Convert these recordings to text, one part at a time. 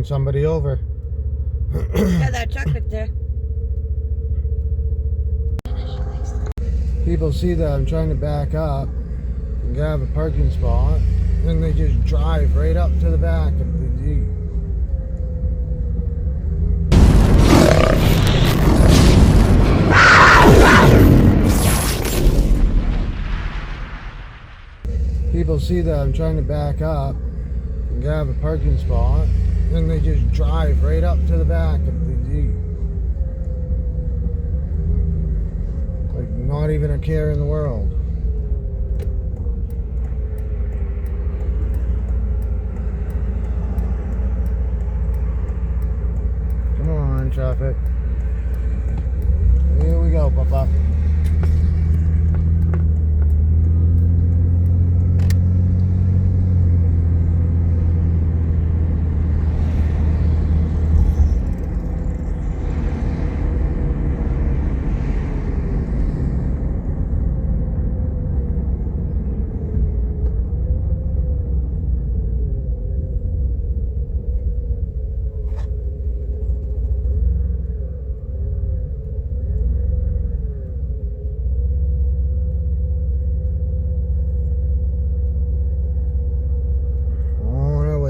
somebody over. Yeah, that truck right there. People see that I'm trying to back up and grab a parking spot, and they just drive right up to the back of the Jeep. People see that I'm trying to back up and grab a parking spot, and they just drive right up to the back of the Jeep. Like, not even a care in the world. Come on, traffic. Here we go, Papa.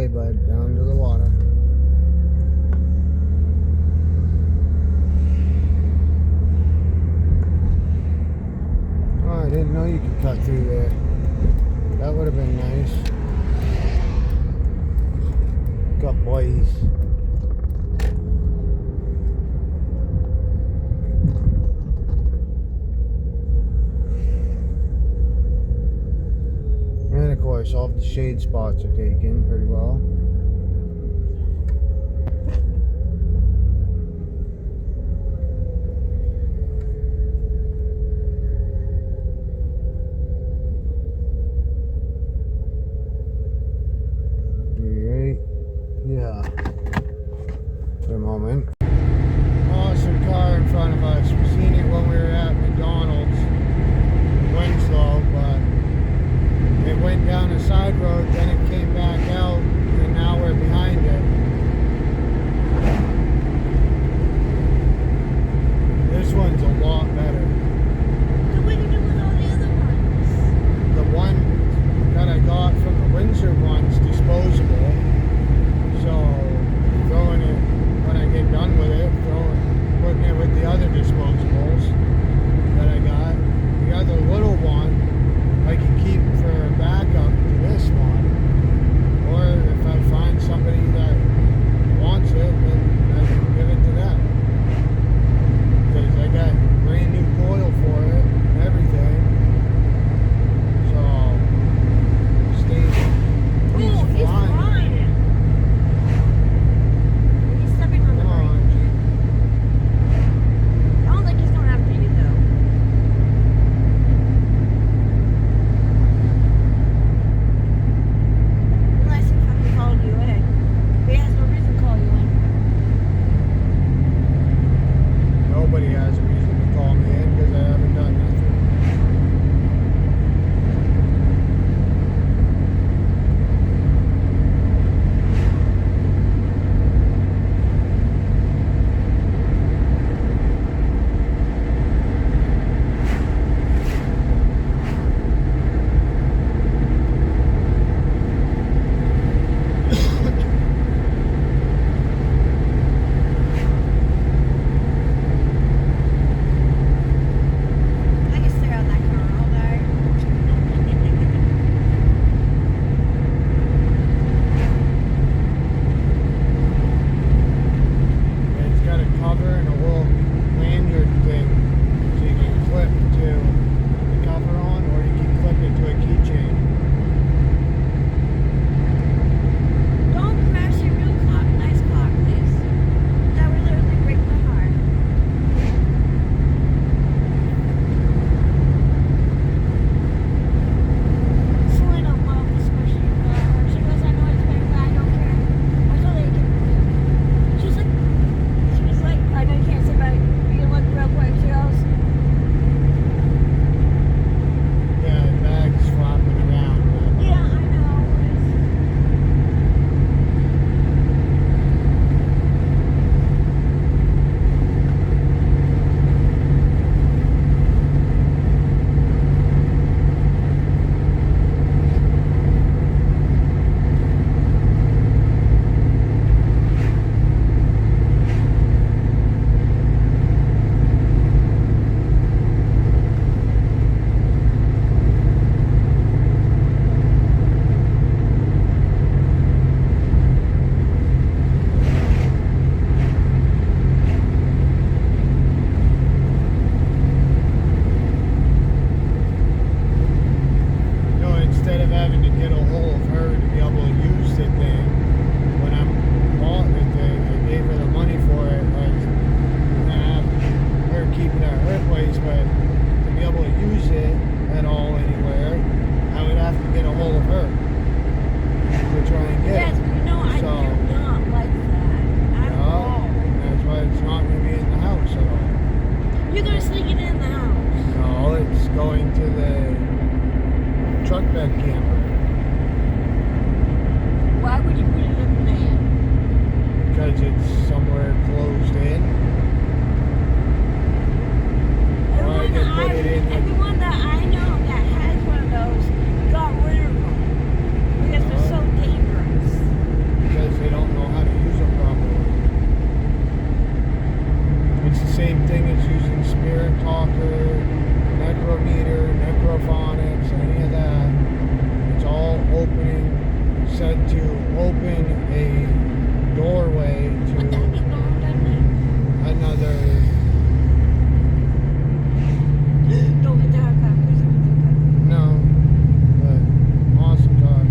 Bud, down to the water. Oh, I didn't know you could cut through there. That would have been nice. Got boys. And of course, all the shade spots are taken pretty well. Right, yeah. For a moment. Awesome car in front of us. We seen it when we were at McDonald's in Winslow, but it went down a side road, then it came back out, and now we're behind it. This one's a lot better. So what do you do with all the other ones? The one that I got from the Windsor one's disposable. So throwing it, when I get done with it, putting it with the other disposables that I got. The other little one I can keep for backup to this one, or if I find somebody that wants it, then I can give it to them, because I got brand new coil for it and everything. So he's flying. He's stepping on the Come brake. on, Jeep. I don't think he's going after you though. Unless he fucking called you in. He has no reason to call you in. Nobody has a reason to call me in because I haven't done nothing. but to be able to use it at all anywhere, I would have to get a hold of her to try and get Yes, it. but you know, I So, do not like that at all. that's why it's not going to be in the house at all. You're gonna sneak it in the house. No, it's going to the truck bed camper Why would you put it in there? because it's somewhere closed in. Or I could put it in the Everyone that I know that has one of those got rid of them because they're so dangerous. because they don't know how to use them properly. It's the same thing as using spirit talker, necrometer, necrophonics, any of that. It's all opening, said to open a doorway But to that'd be long, doesn't another. it? Don't hit the car. Please don't hit the car. No, but awesome car.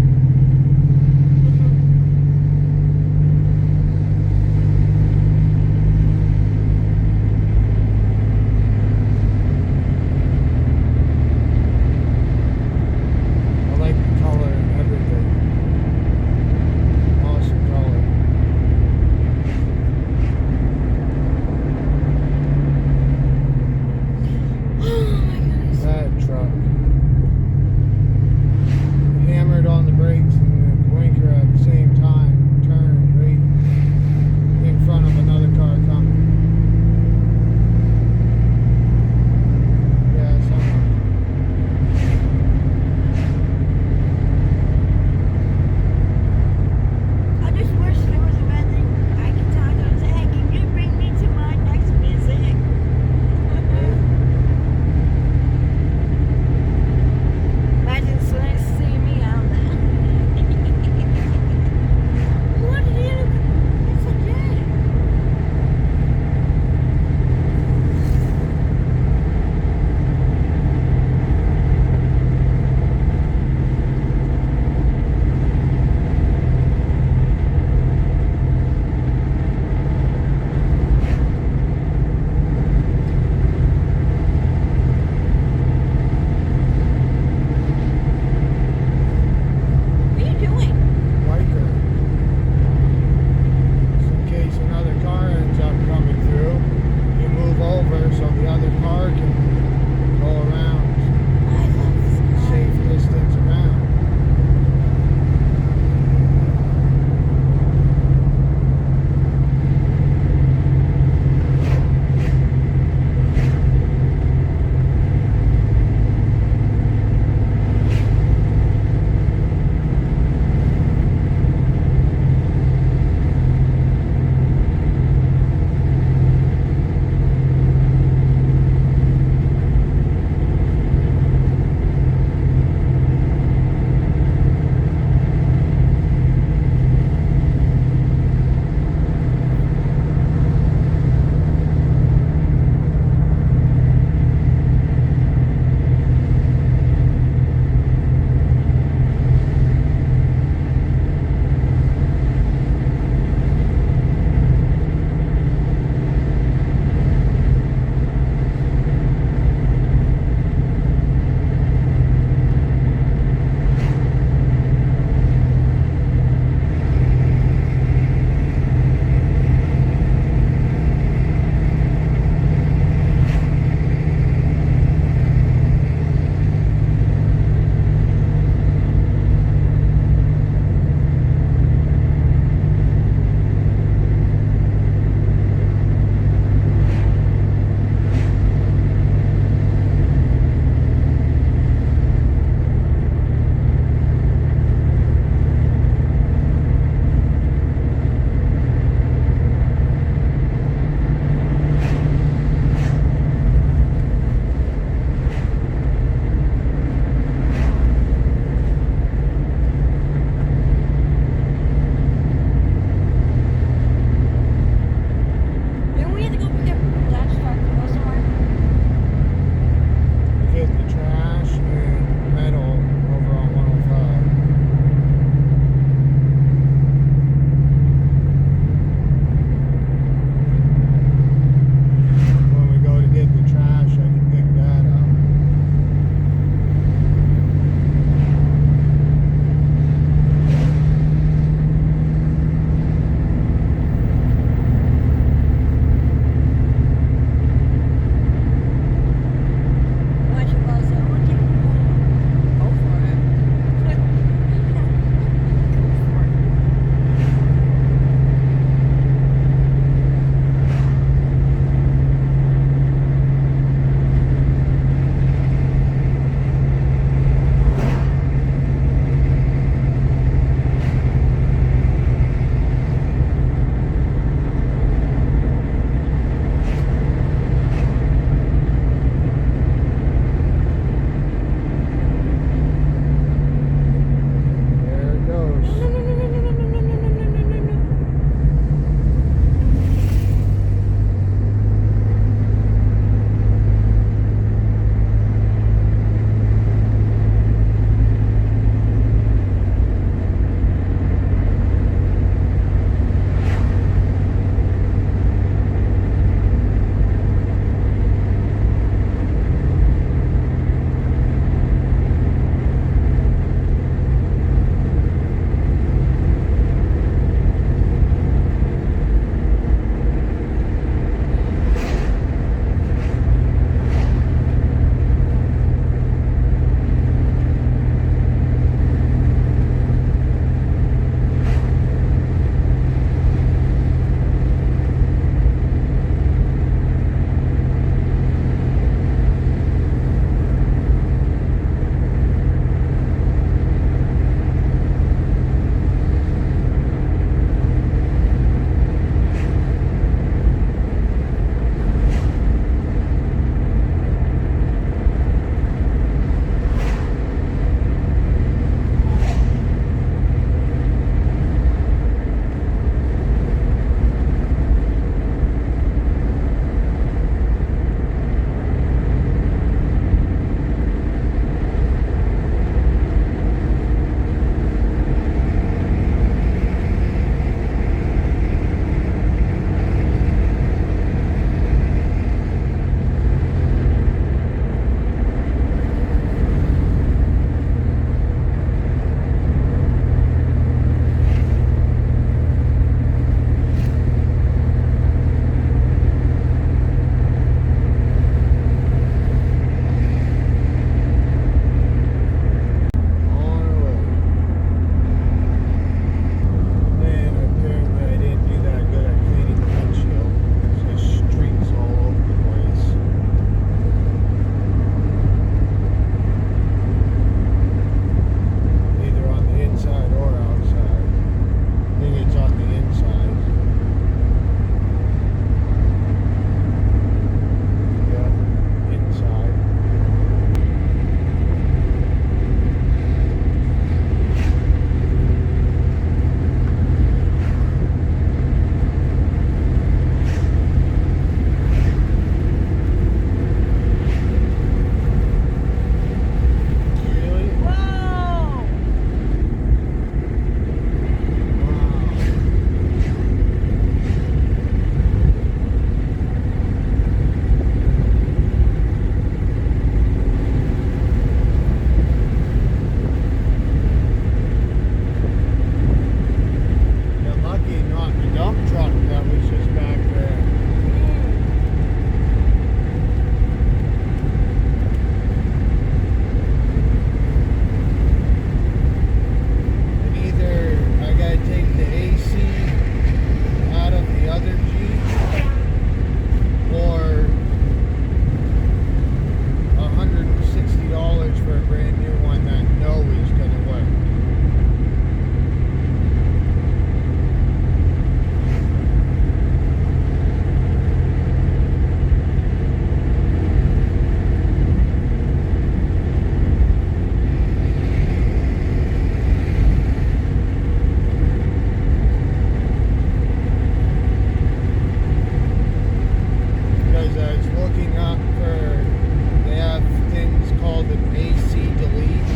an AC delete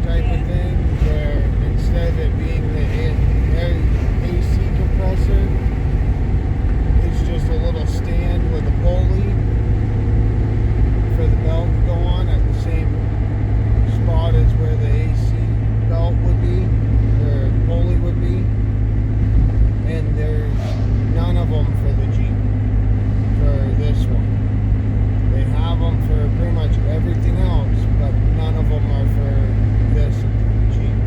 type of thing, where instead of it being the AC compressor, it's just a little stand with a pulley for the belt to go on at the same spot as where the AC belt would be, or pulley would be. And there's none of them for the Jeep, for this one. They have them for pretty much everything else, but none of them are for this Jeep.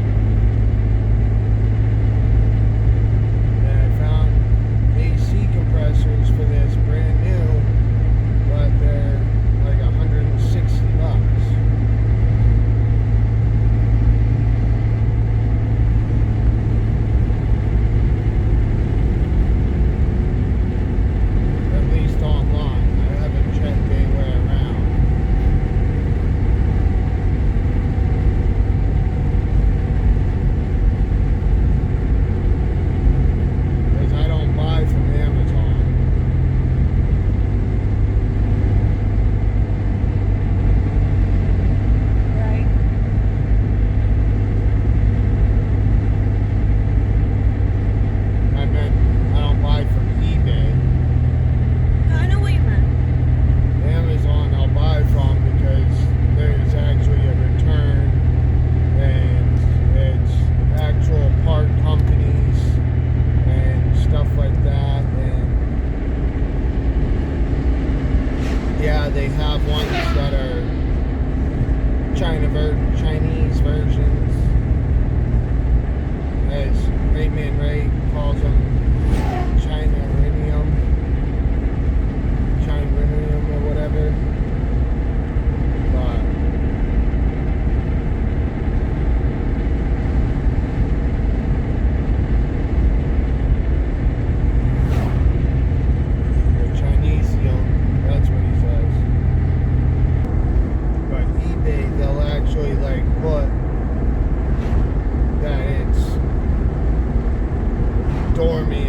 And I found AC compressors for this brand new, but they're like $160. At least online. I haven't checked anywhere around. Because I don't buy from Amazon. Right. I meant I don't buy from eBay. No, I know what you meant. Amazon I'll buy from because there's actually a return and it's actual part companies and stuff like that, and yeah, they have ones that are Chinese versions, as Rayman Ray calls them, Chinarinium or whatever. But the Chinese, that's what he says. But eBay, they'll actually like put that it's door main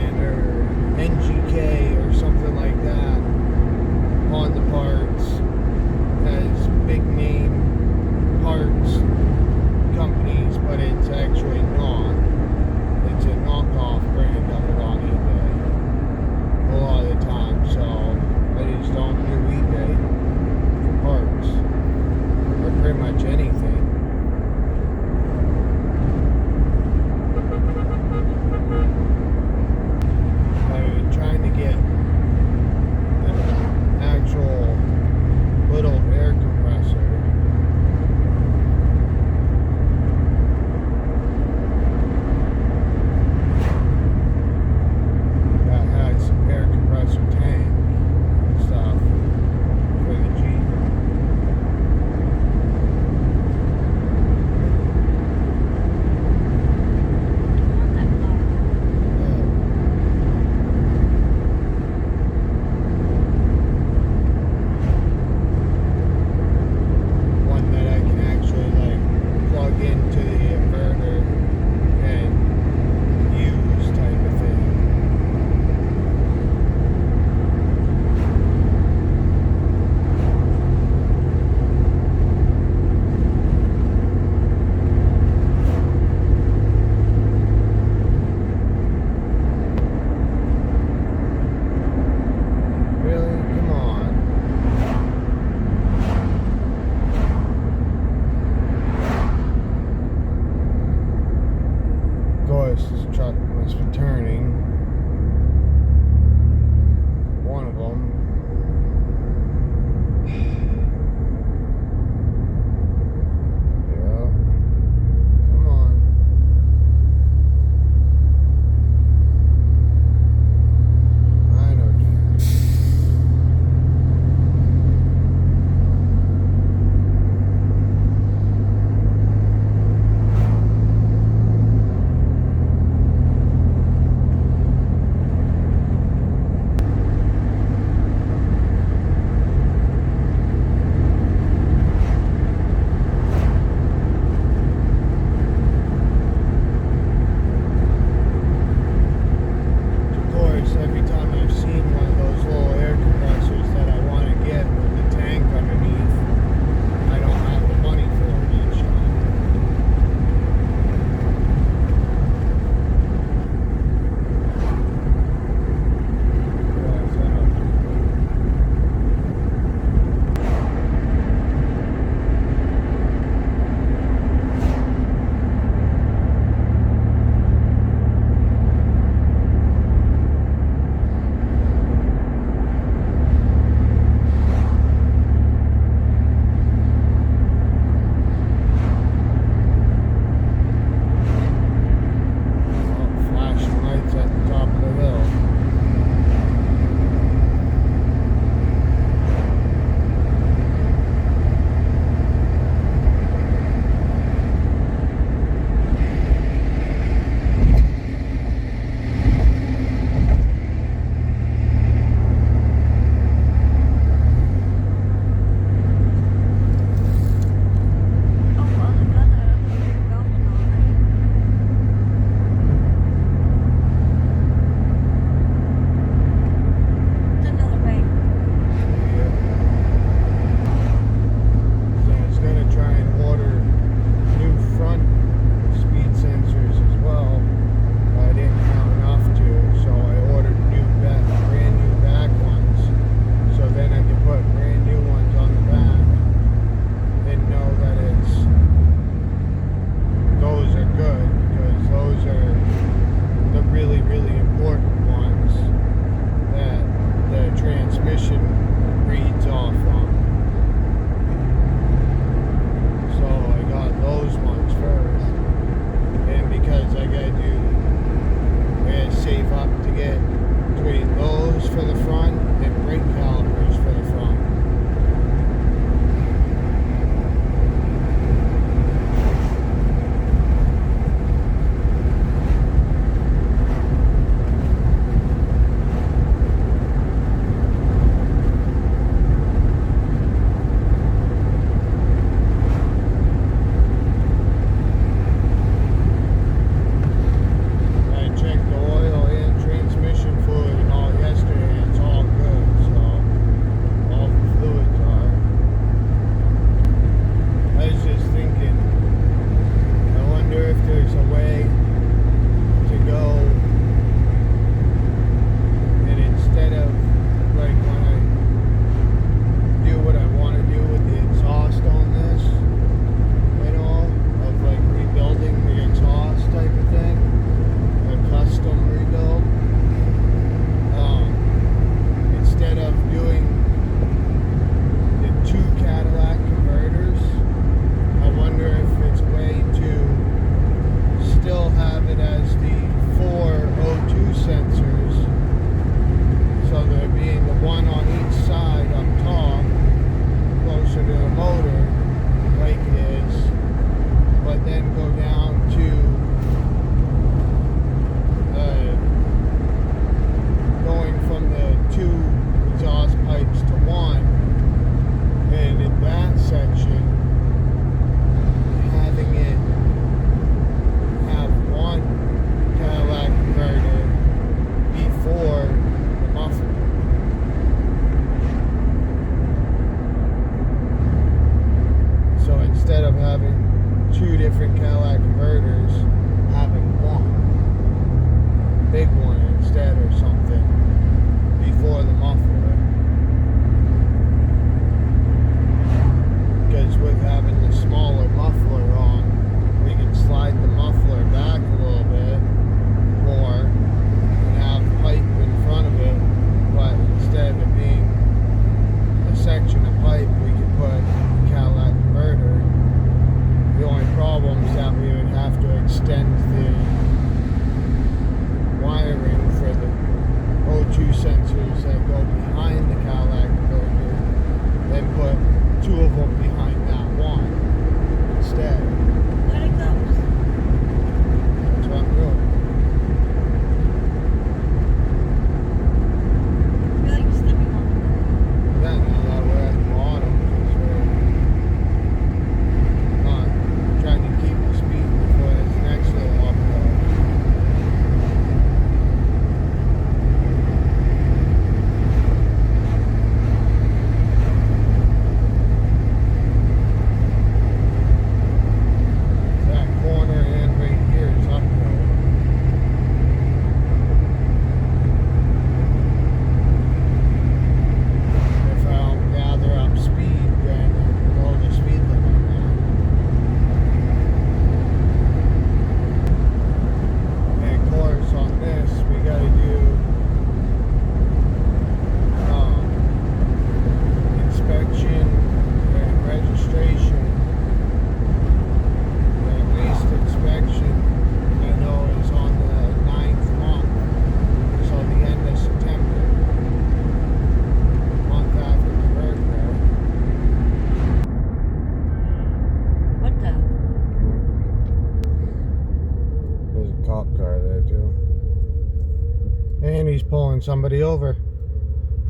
somebody over.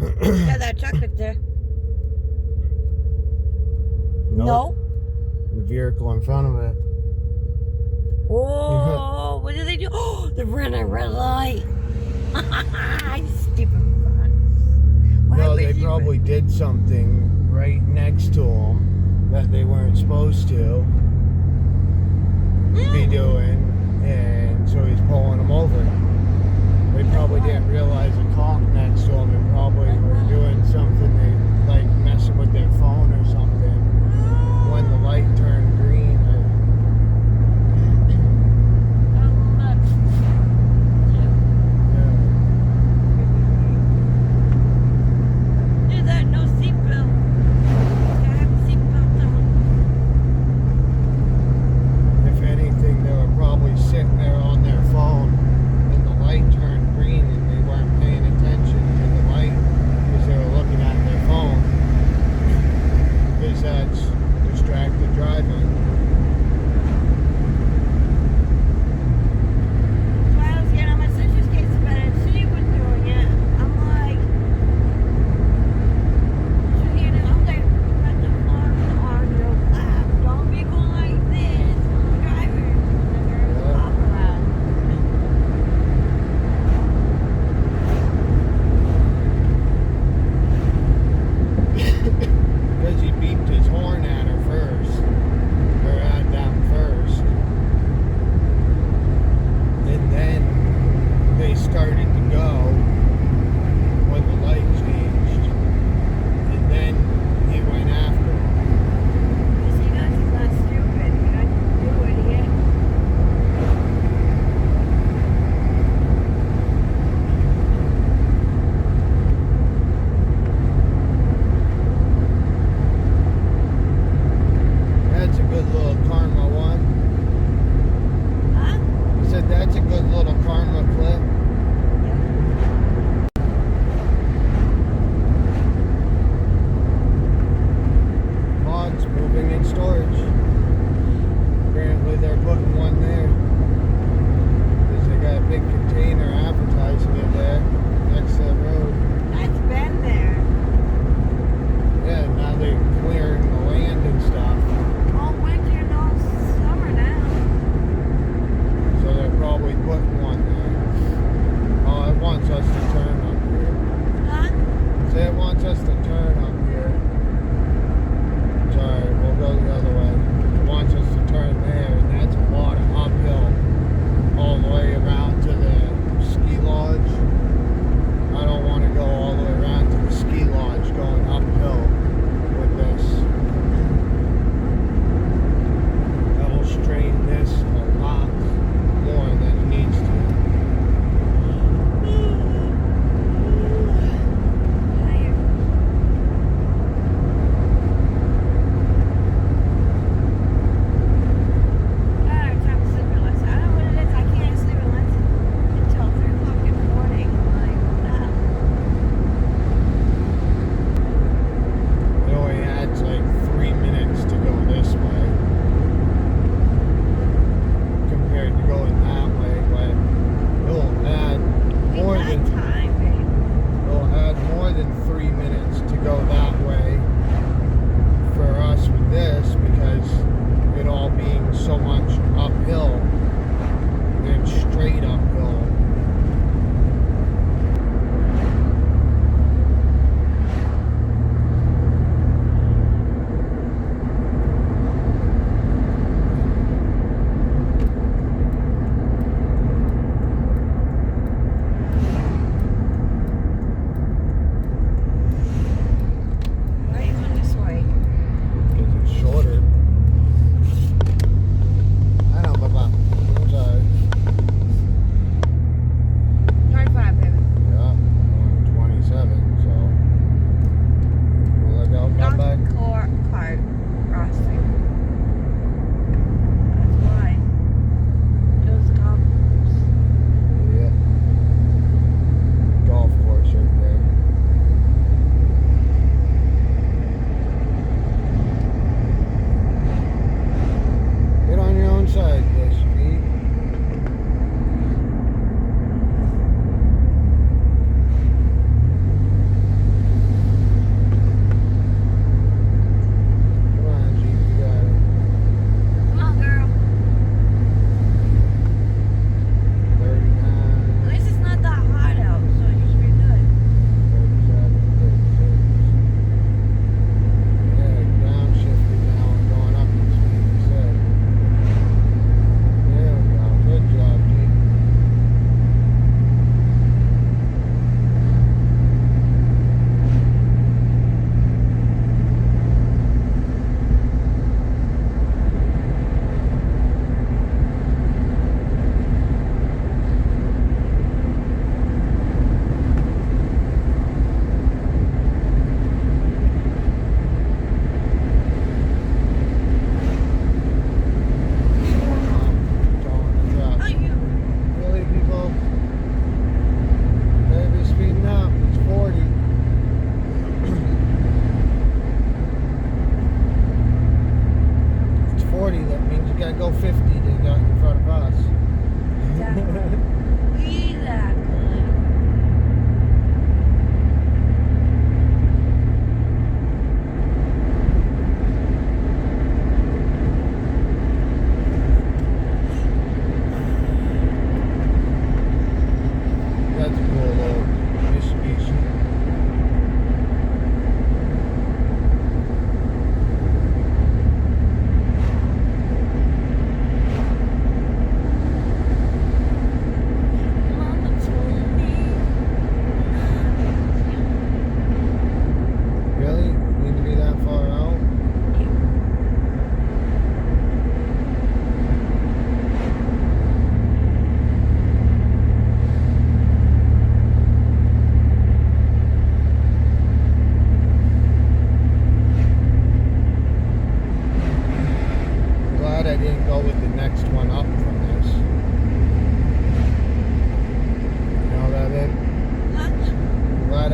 Yeah, that truck right there. Nope. The vehicle in front of it. Oh, what did they do? Oh, they ran a red light. Stupid fuck. No, they probably did something right next to them that they weren't supposed to be doing, and so he's pulling them over. They probably didn't realize a cop next to them and probably were doing something, they like messing with their phone or something when the light turned green. Sitting there on their phone and the light turned green and they weren't paying attention to the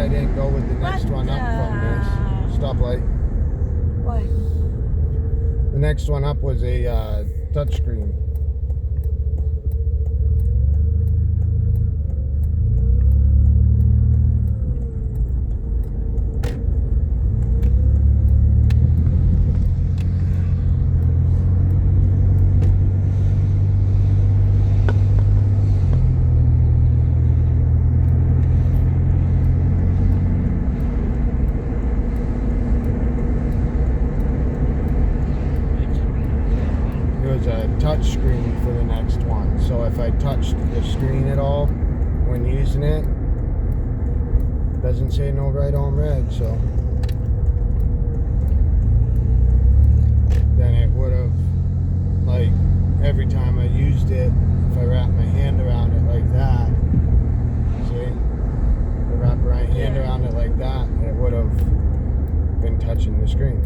I didn't go with the next What one up from this stoplight. What? The next one up was a touchscreen. Touch screen for the next one, so if I touched the screen at all when using it, doesn't say no right on red, so then it would have, like, every time I used it, if I wrap my hand around it like that, see, if I wrap my hand around it like that, it would have been touching the screen.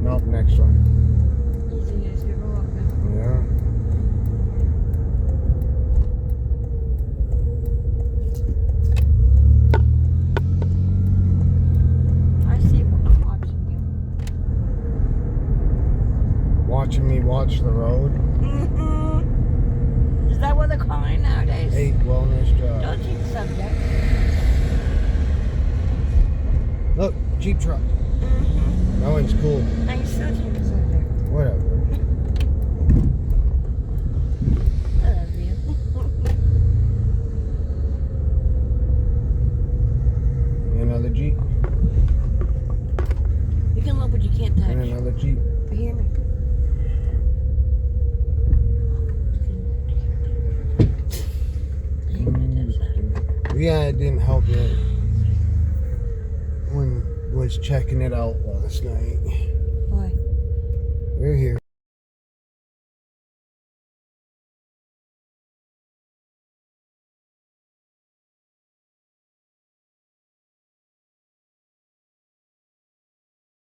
Nope, next one. Yeah. I see one watching you. Watching me watch the road. Mm-hmm. Is that what they're calling nowadays? 8 wellness jobs. Don't change the subject. Look, Jeep truck. Mm-hmm. That one's cool. Now you still change the subject. Whatever. I love you. Another Jeep. You can look, but you can't touch. And another Jeep. You hear me? Yeah, it didn't help yet. When was checking it out last night. Why? We're here.